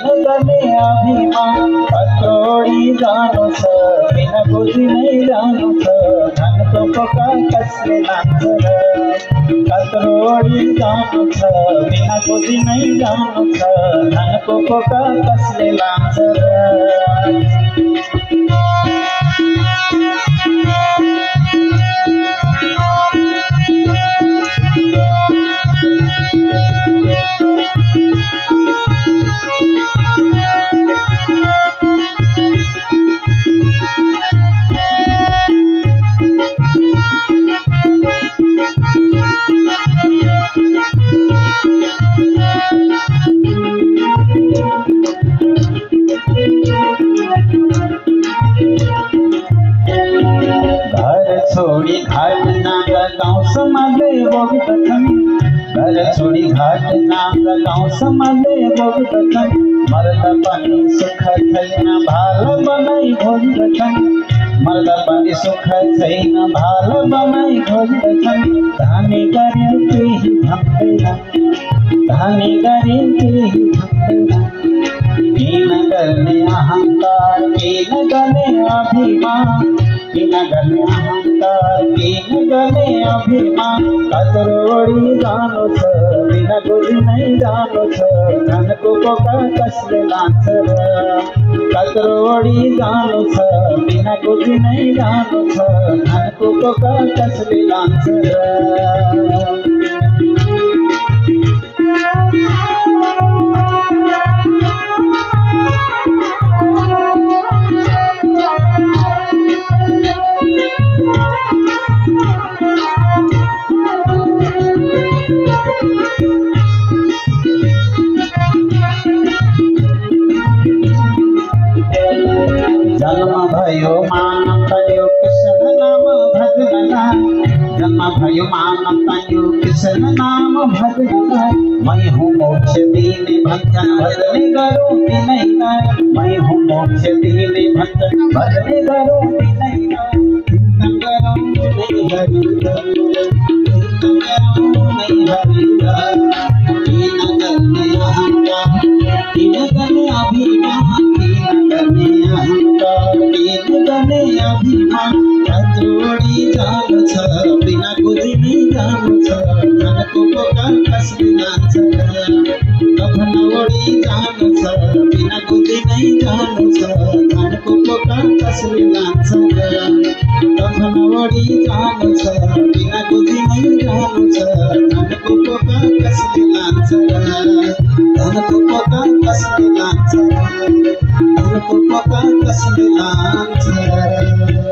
गले अभिमान कत्रोडी जानो छ बिना बुझी नै जानु छ धनको पोका कसले लान्छ कत्रोडी जानो छ बिना बुझी नै जानु छ धनको पोका कसले लान्छ छोड़ी घाट नागा गाउँ समाले बोक्दछन् घर छोडी घाट नागा गाउँ समाले बोक्दछन् मर्दा पनि सुख छैन भाल बनाई खोज्दछन् मर्दा पनि सुख छैन भाल बनाई खोज्दछन् धानी गरे केही भन्दैन धानी गरे केही भन्दैन किन गर्ने अहंकार किन गर्ने अभिमान किन गर्ने अहंकार किन गर्ने अभिमान कत्रोडी जानु छ बिना बुझी नै जानु छ धनको पोका कसले लान्छ कत्रोडी जानु छ बिना बुझी नै जानु छ धनको पोका कसले लान्छ जन्म भयो मानव तयो कृष्ण नाम भजनला जन्म भयो मानव तयो कृष्ण नाम भजनला मैं हूँ मोक्ष दिने भजन भजने गरौँ तिनैलाई मैं हूँ मोक्ष दिने भजन भजने गरौँ तिनैलाई चिन्तन गरौँ नै हरिदा चिन्तन गरौँ नै हरिदा किन गर्ने अहंकार किन गर्ने अभिमान किन गर्ने अहंकार किन गर्ने अभिमान कत्रोडी जानु छ बिना बुझी नै जानु छ धनको पोका कसले लान्छ कफन ओढी जानु छ बिना बुझी नै जानु छ धनको पोका कसले लान्छ कफन ओढी जानु छ बिना बुझी नै जानु छ धनको पोका कसले लान्छ धनको पोका कसले लान्छ धनको पोका कसले लान्छ